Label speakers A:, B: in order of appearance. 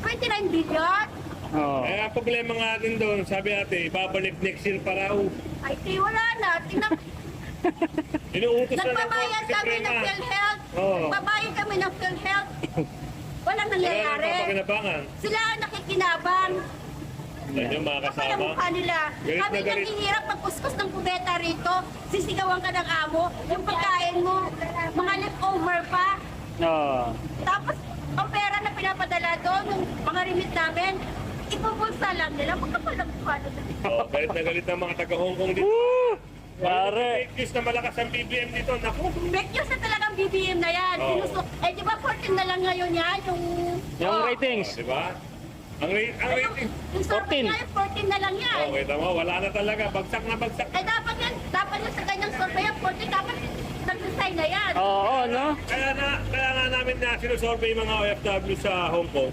A: 29 billion?
B: Oh.
C: Eh, ang problema nga din doon, sabi ate, babalik next year para
A: Ay, di wala na. Tingnan,
C: inuutos na ng
A: nagbabayad
C: Korte
A: kami ng
C: Suprema.
A: PhilHealth.
C: Oo.
A: Nagbabayad kami ng PhilHealth. Walang
C: Wala nang
A: nangyayari.
C: papakinabangan.
A: Sila ang nakikinabang.
C: Yan yung mga
A: Kapal ang
C: kasama.
A: mukha nila.
C: Galit na
A: Kami
C: galit.
A: naghihirap magkuskus ng kubeta rito. Sisigawan ka ng amo. Yung pagkain mo, mga leftover pa.
B: Oh.
A: Tapos, ang pera na pinapadala doon, yung mga remit namin, ipupulsa lang nila. Magkapal ang mukha nila.
C: Oh, galit ng mga taga-Hong Kong dito.
B: Woo! Pare.
C: Fake news na malakas ang BBM dito. Naku.
A: Fake news na talagang BBM na yan.
C: Oo.
A: Eh, di ba 14 na lang ngayon yan?
B: Yung
A: Oh,
B: ratings.
C: Di ba? Ang rating.
A: Yung survey
B: 14.
A: nga, 14 na lang yan.
C: Okay, tama. Wala na talaga. Bagsak na bagsak.
A: Eh, dapat yan sa kanyang survey, 14, dapat nag-resign na yan.
B: Oo, no?
C: Kaya nga namin na sinusurvey yung mga OFW sa Hong Kong.